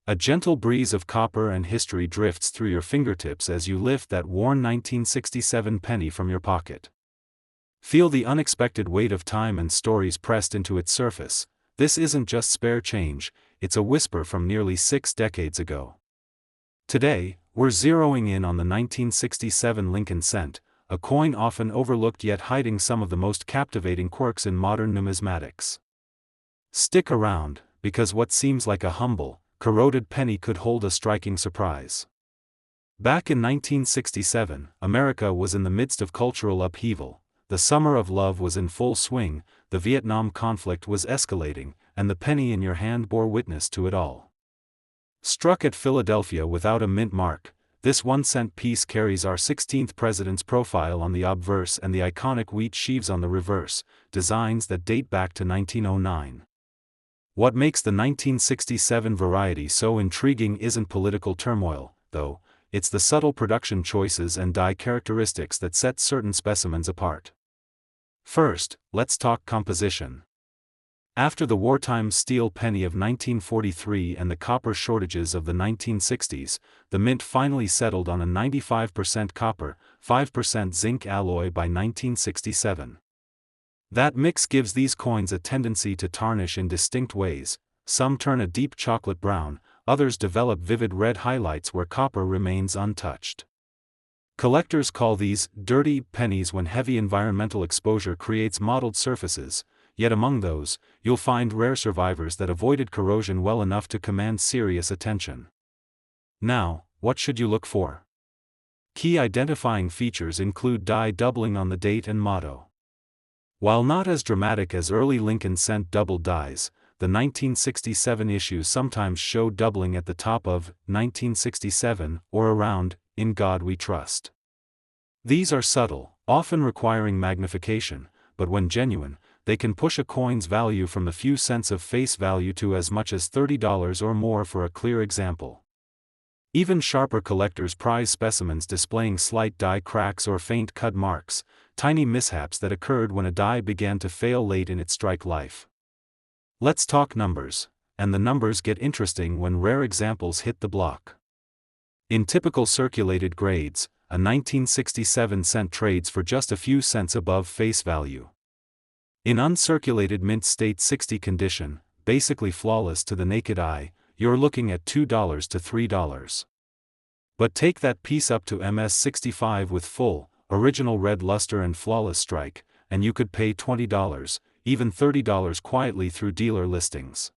A gentle breeze of copper and history drifts through your fingertips as you lift that worn 1967 penny from your pocket. Feel the unexpected weight of time and stories pressed into its surface. This isn't just spare change, it's a whisper from nearly 6 decades ago. Today, we're zeroing in on the 1967 Lincoln cent, a coin often overlooked yet hiding some of the most captivating quirks in modern numismatics. Stick around, because what seems like a humble, corroded penny could hold a striking surprise. Back in 1967, America was in the midst of cultural upheaval. The summer of love was in full swing, the Vietnam conflict was escalating, and the penny in your hand bore witness to it all. Struck at Philadelphia without a mint mark, this 1-cent piece carries our 16th president's profile on the obverse and the iconic wheat sheaves on the reverse, designs that date back to 1909. What makes the 1967 variety so intriguing isn't political turmoil, though, it's the subtle production choices and die characteristics that set certain specimens apart. First, let's talk composition. After the wartime steel penny of 1943 and the copper shortages of the 1960s, the mint finally settled on a 95% copper, 5% zinc alloy by 1967. That mix gives these coins a tendency to tarnish in distinct ways. Some turn a deep chocolate brown, others develop vivid red highlights where copper remains untouched. Collectors call these dirty pennies when heavy environmental exposure creates mottled surfaces, yet among those, you'll find rare survivors that avoided corrosion well enough to command serious attention. Now, what should you look for? Key identifying features include die doubling on the date and motto. While not as dramatic as early Lincoln cent double dies, the 1967 issues sometimes show doubling at the top of 1967 or around "In God We Trust." These are subtle, often requiring magnification, but when genuine, they can push a coin's value from the few cents of face value to as much as $30 or more for a clear example. Even sharper collectors prize specimens displaying slight die cracks or faint cut marks, tiny mishaps that occurred when a die began to fail late in its strike life. Let's talk numbers, and the numbers get interesting when rare examples hit the block. In typical circulated grades, a 1967 cent trades for just a few cents above face value. In uncirculated mint state 60 condition, basically flawless to the naked eye, you're looking at $2 to $3. But take that piece up to MS65 with full, original red luster and flawless strike, and you could pay $20, even $30 quietly through dealer listings.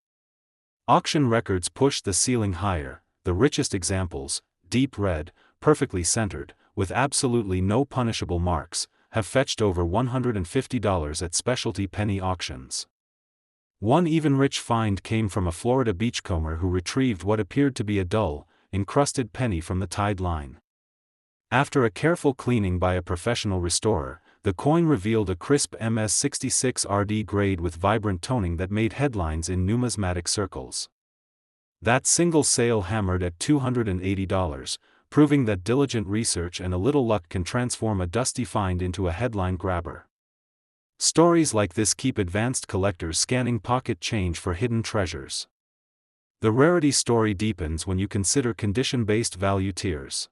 Auction records push the ceiling higher. The richest examples, deep red, perfectly centered, with absolutely no punishable marks, have fetched over $150 at specialty penny auctions. One even rich find came from a Florida beachcomber who retrieved what appeared to be a dull, encrusted penny from the tide line. After a careful cleaning by a professional restorer, the coin revealed a crisp MS66 RD grade with vibrant toning that made headlines in numismatic circles. That single sale hammered at $280, proving that diligent research and a little luck can transform a dusty find into a headline grabber. Stories like this keep advanced collectors scanning pocket change for hidden treasures. The rarity story deepens when you consider condition-based value tiers.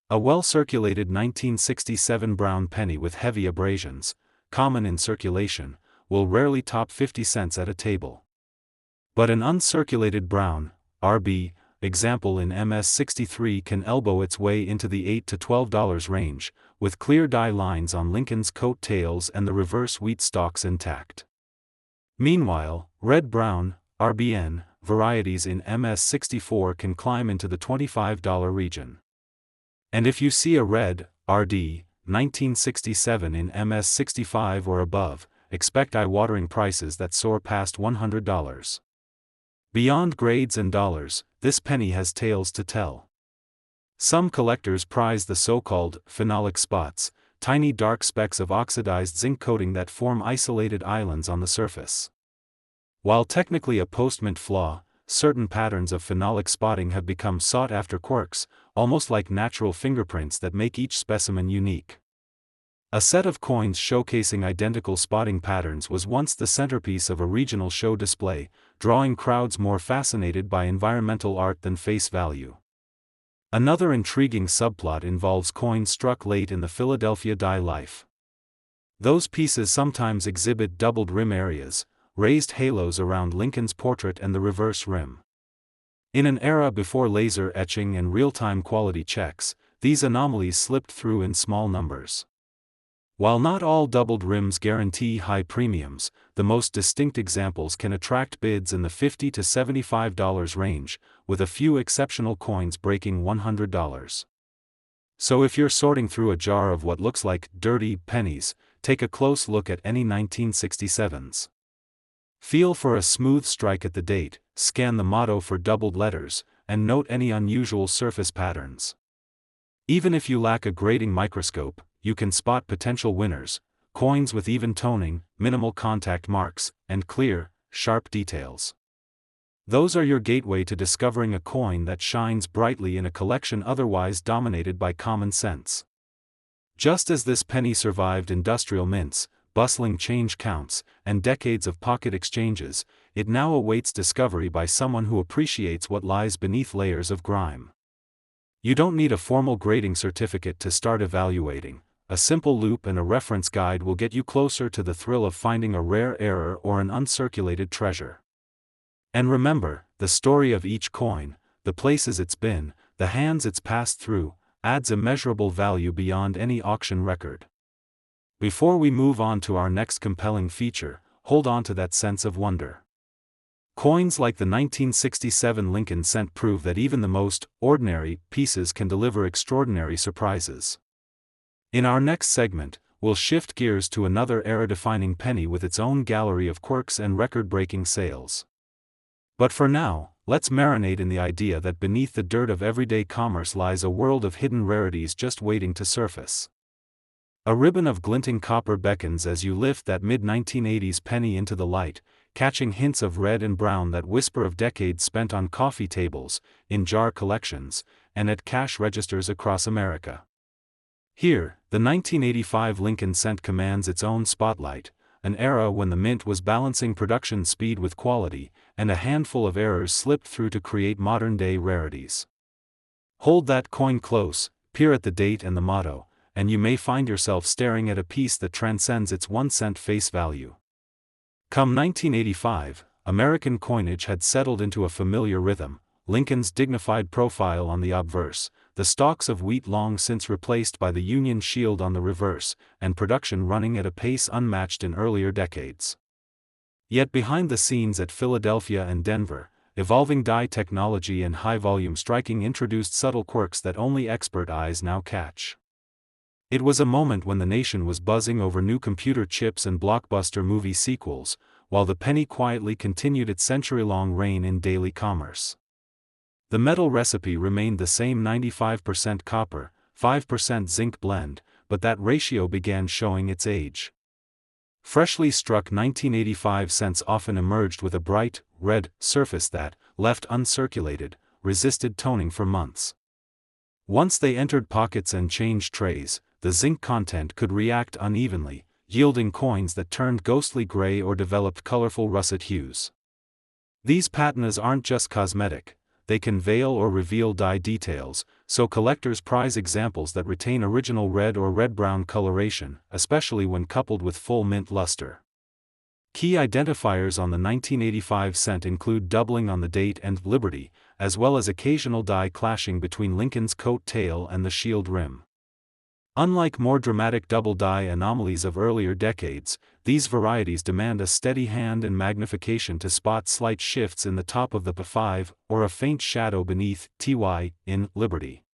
A well-circulated 1967 brown penny with heavy abrasions, common in circulation, will rarely top 50 cents at a table. But an uncirculated brown, RB, example in MS63 can elbow its way into the $8 to $12 range, with clear die lines on Lincoln's coat tails and the reverse wheat stalks intact. Meanwhile, red-brown, RBN, varieties in MS64 can climb into the $25 region. And if you see a red, RD, 1967 in MS65 or above, expect eye-watering prices that soar past $100. Beyond grades and dollars, this penny has tales to tell. Some collectors prize the so-called phenolic spots, tiny dark specks of oxidized zinc coating that form isolated islands on the surface. While technically a post-mint flaw, certain patterns of phenolic spotting have become sought-after quirks, almost like natural fingerprints that make each specimen unique. A set of coins showcasing identical spotting patterns was once the centerpiece of a regional show display, drawing crowds more fascinated by environmental art than face value. Another intriguing subplot involves coins struck late in the Philadelphia die life. Those pieces sometimes exhibit doubled rim areas, raised halos around Lincoln's portrait and the reverse rim. In an era before laser etching and real-time quality checks, these anomalies slipped through in small numbers. While not all doubled rims guarantee high premiums, the most distinct examples can attract bids in the $50 to $75 range, with a few exceptional coins breaking $100. So if you're sorting through a jar of what looks like dirty pennies, take a close look at any 1967s. Feel for a smooth strike at the date, scan the motto for doubled letters, and note any unusual surface patterns. Even if you lack a grading microscope, you can spot potential winners: coins with even toning, minimal contact marks, and clear, sharp details. Those are your gateway to discovering a coin that shines brightly in a collection otherwise dominated by common sense. Just as this penny survived industrial mints, bustling change counts, and decades of pocket exchanges, it now awaits discovery by someone who appreciates what lies beneath layers of grime. You don't need a formal grading certificate to start evaluating. A simple loop and a reference guide will get you closer to the thrill of finding a rare error or an uncirculated treasure. And remember, the story of each coin, the places it's been, the hands it's passed through, adds immeasurable value beyond any auction record. Before we move on to our next compelling feature, hold on to that sense of wonder. Coins like the 1967 Lincoln cent prove that even the most ordinary pieces can deliver extraordinary surprises. In our next segment, we'll shift gears to another era-defining penny with its own gallery of quirks and record-breaking sales. But for now, let's marinate in the idea that beneath the dirt of everyday commerce lies a world of hidden rarities just waiting to surface. A ribbon of glinting copper beckons as you lift that mid-1980s penny into the light, catching hints of red and brown that whisper of decades spent on coffee tables, in jar collections, and at cash registers across America. Here, the 1985 Lincoln cent commands its own spotlight, an era when the mint was balancing production speed with quality, and a handful of errors slipped through to create modern-day rarities. Hold that coin close, peer at the date and the motto, and you may find yourself staring at a piece that transcends its 1-cent face value. Come 1985, American coinage had settled into a familiar rhythm: Lincoln's dignified profile on the obverse, the stalks of wheat long since replaced by the Union shield on the reverse, and production running at a pace unmatched in earlier decades. Yet behind the scenes at Philadelphia and Denver, evolving die technology and high-volume striking introduced subtle quirks that only expert eyes now catch. It was a moment when the nation was buzzing over new computer chips and blockbuster movie sequels, while the penny quietly continued its century-long reign in daily commerce. The metal recipe remained the same: 95% copper, 5% zinc blend, but that ratio began showing its age. Freshly struck 1985 cents often emerged with a bright, red surface that, left uncirculated, resisted toning for months. Once they entered pockets and change trays, the zinc content could react unevenly, yielding coins that turned ghostly gray or developed colorful russet hues. These patinas aren't just cosmetic, they can veil or reveal die details, so collectors prize examples that retain original red or red-brown coloration, especially when coupled with full mint luster. Key identifiers on the 1985 cent include doubling on the date and Liberty, as well as occasional die clashing between Lincoln's coat tail and the shield rim. Unlike more dramatic double die anomalies of earlier decades, these varieties demand a steady hand and magnification to spot slight shifts in the top of the P5, or a faint shadow beneath TY, in Liberty.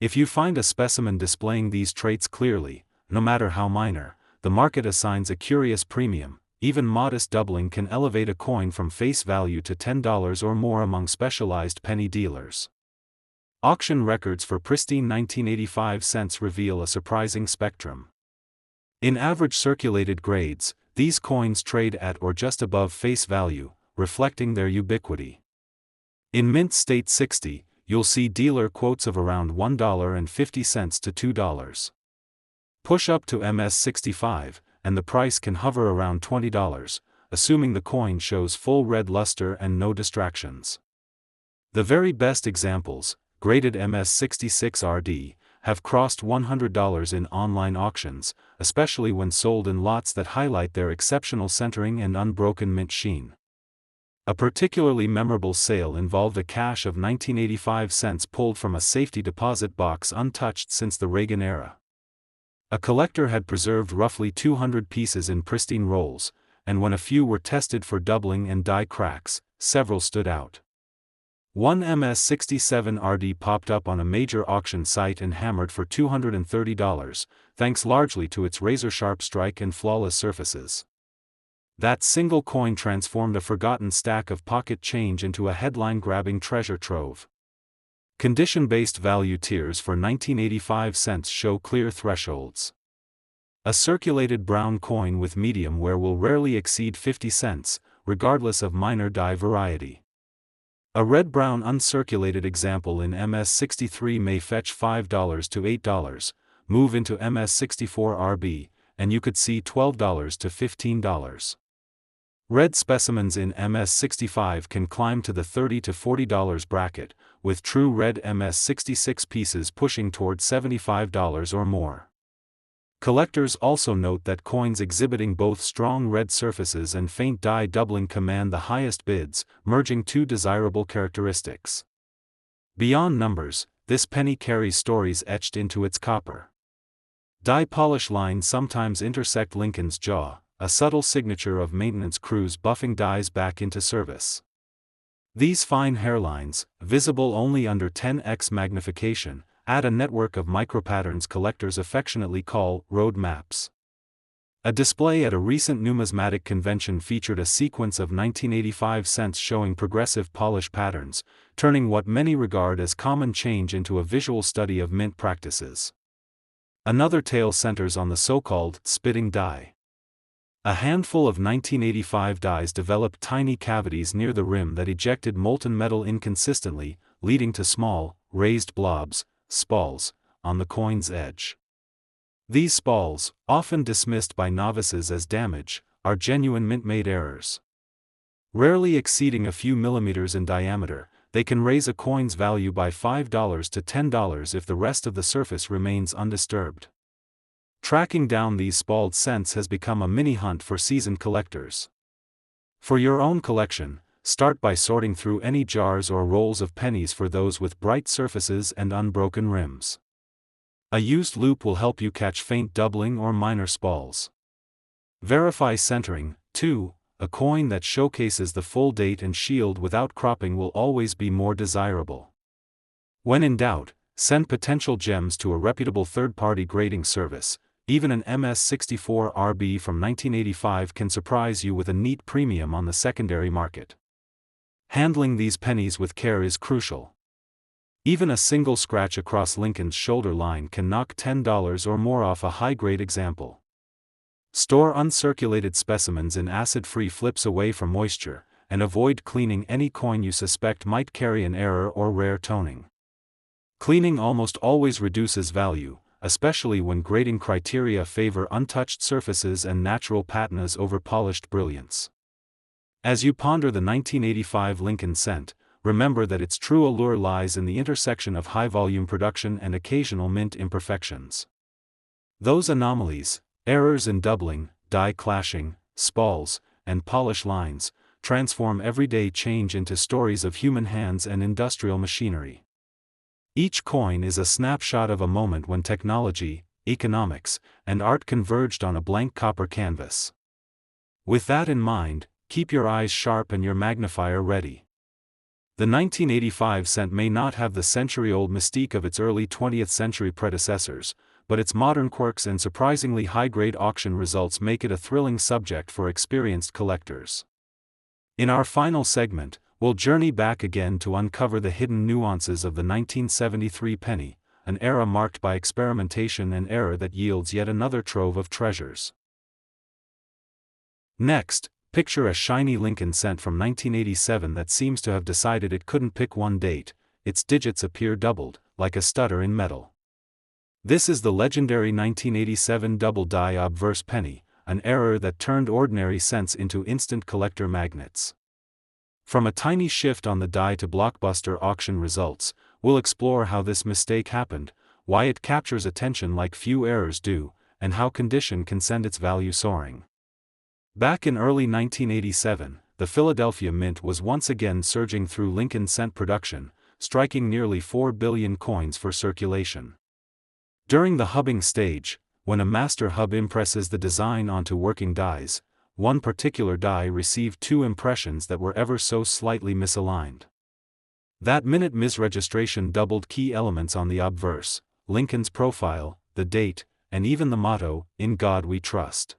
If you find a specimen displaying these traits clearly, no matter how minor, the market assigns a curious premium. Even modest doubling can elevate a coin from face value to $10 or more among specialized penny dealers. Auction records for pristine 1985 cents reveal a surprising spectrum. In average circulated grades, these coins trade at or just above face value, reflecting their ubiquity. In Mint State 60, you'll see dealer quotes of around $1.50 to $2. Push up to MS 65, and the price can hover around $20, assuming the coin shows full red luster and no distractions. The very best examples, graded MS66RD, have crossed $100 in online auctions, especially when sold in lots that highlight their exceptional centering and unbroken mint sheen. A particularly memorable sale involved a cache of 1985 cents pulled from a safety deposit box untouched since the Reagan era. A collector had preserved roughly 200 pieces in pristine rolls, and when a few were tested for doubling and die cracks, several stood out. One MS67RD popped up on a major auction site and hammered for $230, thanks largely to its razor-sharp strike and flawless surfaces. That single coin transformed a forgotten stack of pocket change into a headline-grabbing treasure trove. Condition-based value tiers for 1985 cents show clear thresholds. A circulated brown coin with medium wear will rarely exceed 50 cents, regardless of minor die variety. A red-brown uncirculated example in MS63 may fetch $5 to $8, move into MS64RB, and you could see $12 to $15. Red specimens in MS65 can climb to the $30 to $40 bracket, with true red MS66 pieces pushing toward $75 or more. Collectors also note that coins exhibiting both strong red surfaces and faint die doubling command the highest bids, merging two desirable characteristics. Beyond numbers, this penny carries stories etched into its copper. Die polish lines sometimes intersect Lincoln's jaw, a subtle signature of maintenance crews buffing dies back into service. These fine hairlines, visible only under 10x magnification, add a network of micropatterns collectors affectionately call road maps. A display at a recent numismatic convention featured a sequence of 1985 cents showing progressive polish patterns, turning what many regard as common change into a visual study of mint practices. Another tale centers on the so-called spitting die. A handful of 1985 dies developed tiny cavities near the rim that ejected molten metal inconsistently, leading to small, raised blobs, spalls, on the coin's edge. These spalls, often dismissed by novices as damage, are genuine mint-made errors. Rarely exceeding a few millimeters in diameter, they can raise a coin's value by $5 to $10 if the rest of the surface remains undisturbed. Tracking down these spalled cents has become a mini-hunt for seasoned collectors. For your own collection, start by sorting through any jars or rolls of pennies for those with bright surfaces and unbroken rims. A used loop will help you catch faint doubling or minor spalls. Verify centering, too. A coin that showcases the full date and shield without cropping will always be more desirable. When in doubt, send potential gems to a reputable third-party grading service. Even an MS64RB from 1985 can surprise you with a neat premium on the secondary market. Handling these pennies with care is crucial. Even a single scratch across Lincoln's shoulder line can knock $10 or more off a high-grade example. Store uncirculated specimens in acid-free flips away from moisture, and avoid cleaning any coin you suspect might carry an error or rare toning. Cleaning almost always reduces value, especially when grading criteria favor untouched surfaces and natural patinas over polished brilliance. As you ponder the 1985 Lincoln cent, remember that its true allure lies in the intersection of high-volume production and occasional mint imperfections. Those anomalies, errors in doubling, die clashing, spalls, and polish lines, transform everyday change into stories of human hands and industrial machinery. Each coin is a snapshot of a moment when technology, economics, and art converged on a blank copper canvas. With that in mind, keep your eyes sharp and your magnifier ready. The 1985 cent may not have the century-old mystique of its early 20th century predecessors, but its modern quirks and surprisingly high-grade auction results make it a thrilling subject for experienced collectors. In our final segment, we'll journey back again to uncover the hidden nuances of the 1973 penny, an era marked by experimentation and error that yields yet another trove of treasures. Next, picture a shiny Lincoln cent from 1987 that seems to have decided it couldn't pick one date. Its digits appear doubled, like a stutter in metal. This is the legendary 1987 double die obverse penny, an error that turned ordinary cents into instant collector magnets. From a tiny shift on the die to blockbuster auction results, we'll explore how this mistake happened, why it captures attention like few errors do, and how condition can send its value soaring. Back in early 1987, the Philadelphia Mint was once again surging through Lincoln cent production, striking nearly 4 billion coins for circulation. During the hubbing stage, when a master hub impresses the design onto working dies, one particular die received two impressions that were ever so slightly misaligned. That minute misregistration doubled key elements on the obverse: Lincoln's profile, the date, and even the motto, "In God We Trust."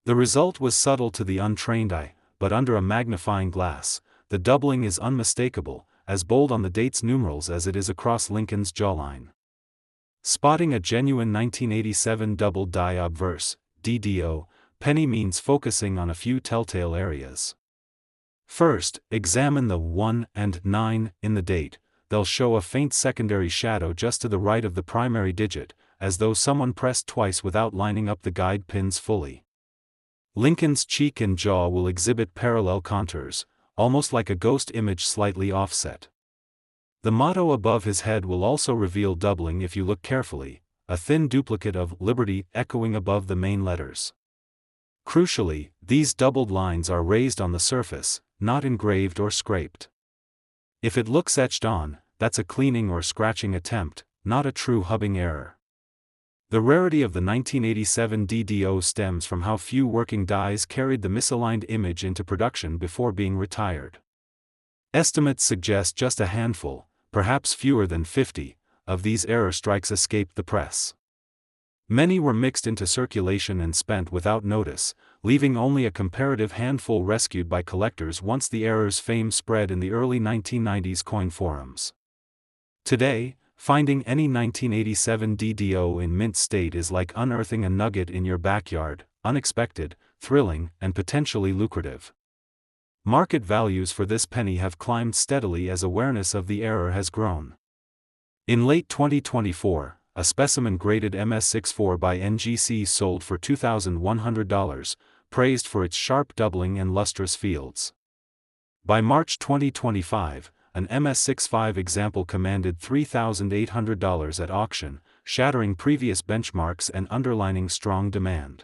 The result was subtle to the untrained eye, but under a magnifying glass, the doubling is unmistakable, as bold on the date's numerals as it is across Lincoln's jawline. Spotting a genuine 1987 double die obverse, DDO, penny means focusing on a few telltale areas. First, examine the 1 and 9 in the date. They'll show a faint secondary shadow just to the right of the primary digit, as though someone pressed twice without lining up the guide pins fully. Lincoln's cheek and jaw will exhibit parallel contours, almost like a ghost image slightly offset. The motto above his head will also reveal doubling if you look carefully, a thin duplicate of Liberty echoing above the main letters. Crucially, these doubled lines are raised on the surface, not engraved or scraped. If it looks etched on, that's a cleaning or scratching attempt, not a true hubbing error. The rarity of the 1987 DDO stems from how few working dies carried the misaligned image into production before being retired. Estimates suggest just a handful, perhaps fewer than 50, of these error strikes escaped the press. Many were mixed into circulation and spent without notice, leaving only a comparative handful rescued by collectors once the error's fame spread in the early 1990s coin forums. Today, finding any 1987 DDO in mint state is like unearthing a nugget in your backyard, unexpected, thrilling, and potentially lucrative. Market values for this penny have climbed steadily as awareness of the error has grown. In late 2024, a specimen graded MS64 by NGC sold for $2,100, praised for its sharp doubling and lustrous fields. By March 2025, an MS65 example commanded $3,800 at auction, shattering previous benchmarks and underlining strong demand.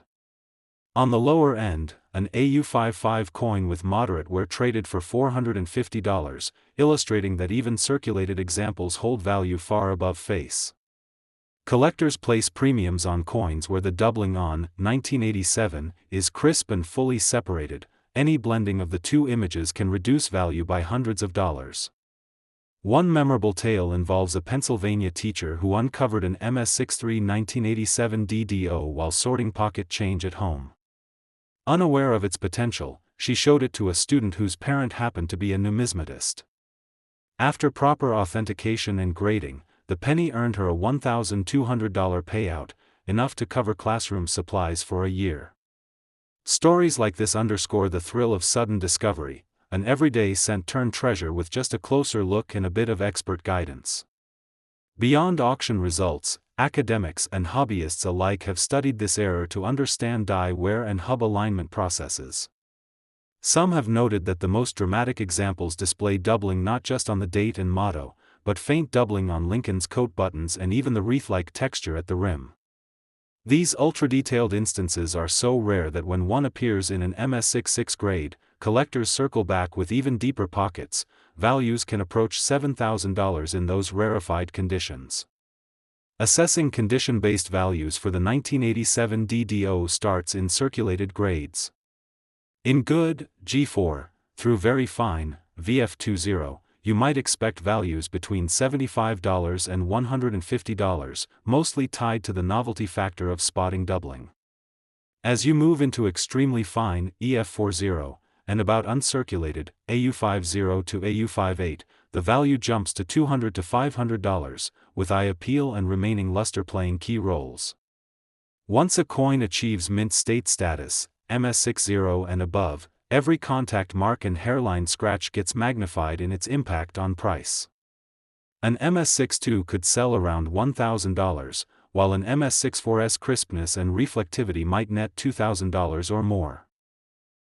On the lower end, an AU55 coin with moderate wear traded for $450, illustrating that even circulated examples hold value far above face. Collectors place premiums on coins where the doubling on 1987 is crisp and fully separated. Any blending of the two images can reduce value by hundreds of dollars. One memorable tale involves a Pennsylvania teacher who uncovered an MS63 1987 DDO while sorting pocket change at home. Unaware of its potential, she showed it to a student whose parent happened to be a numismatist. After proper authentication and grading, the penny earned her a $1,200 payout, enough to cover classroom supplies for a year. Stories like this underscore the thrill of sudden discovery, an everyday cent turned treasure with just a closer look and a bit of expert guidance. Beyond auction results, academics and hobbyists alike have studied this error to understand die wear and hub alignment processes. Some have noted that the most dramatic examples display doubling not just on the date and motto, but faint doubling on Lincoln's coat buttons and even the wreath-like texture at the rim. These ultra-detailed instances are so rare that when one appears in an MS66 grade, collectors circle back with even deeper pockets. Values can approach $7,000 in those rarefied conditions. Assessing condition-based values for the 1987 DDO starts in circulated grades. In good, G4, through very fine, VF20, you might expect values between $75 and $150, mostly tied to the novelty factor of spotting doubling. As you move into extremely fine, EF40, and about uncirculated, AU50 to AU58, the value jumps to $200 to $500, with eye appeal and remaining luster playing key roles. Once a coin achieves mint state status, MS60 and above, every contact mark and hairline scratch gets magnified in its impact on price. An MS62 could sell around $1,000, while an MS64's crispness and reflectivity might net $2,000 or more.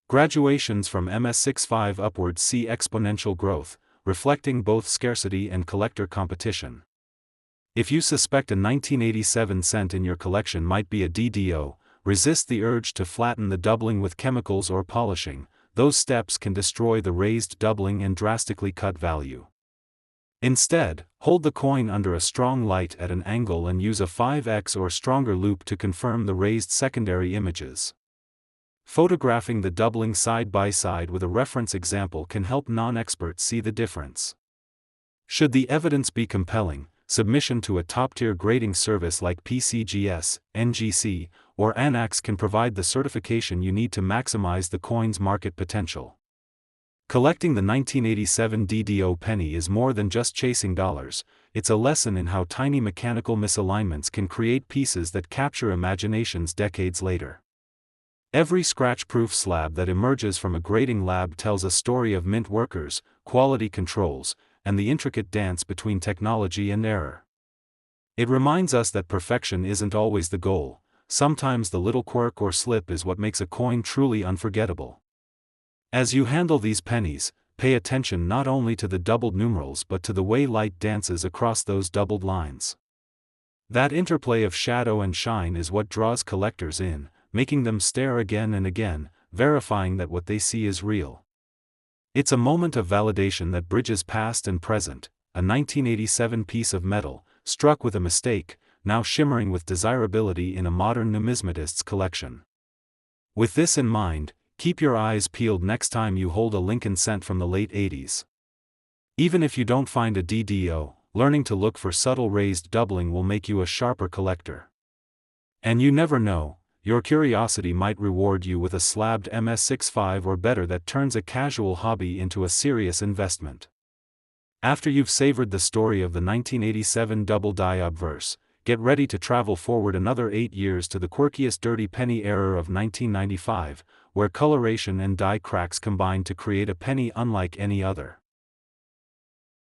Graduations from MS65 upwards see exponential growth, reflecting both scarcity and collector competition. If you suspect a 1987 cent in your collection might be a DDO, resist the urge to flatten the doubling with chemicals or polishing. Those steps can destroy the raised doubling and drastically cut value. Instead, hold the coin under a strong light at an angle and use a 5x or stronger loupe to confirm the raised secondary images. Photographing the doubling side by side with a reference example can help non-experts see the difference. Should the evidence be compelling, submission to a top-tier grading service like PCGS, NGC, or ANAX can provide the certification you need to maximize the coin's market potential. Collecting the 1987 DDO penny is more than just chasing dollars, it's a lesson in how tiny mechanical misalignments can create pieces that capture imaginations decades later. Every scratch-proof slab that emerges from a grading lab tells a story of mint workers, quality controls, and the intricate dance between technology and error. It reminds us that perfection isn't always the goal. Sometimes the little quirk or slip is what makes a coin truly unforgettable. As you handle these pennies, pay attention not only to the doubled numerals but to the way light dances across those doubled lines. That interplay of shadow and shine is what draws collectors in, making them stare again and again, verifying that what they see is real. It's a moment of validation that bridges past and present, a 1987 piece of metal, struck with a mistake, now shimmering with desirability in a modern numismatist's collection. With this in mind, keep your eyes peeled next time you hold a Lincoln cent from the late 80s. Even if you don't find a DDO, learning to look for subtle raised doubling will make you a sharper collector. And you never know, your curiosity might reward you with a slabbed MS65 or better that turns a casual hobby into a serious investment. After you've savored the story of the 1987 double die obverse, get ready to travel forward another 8 years to the quirkiest dirty penny era of 1995, where coloration and die cracks combine to create a penny unlike any other.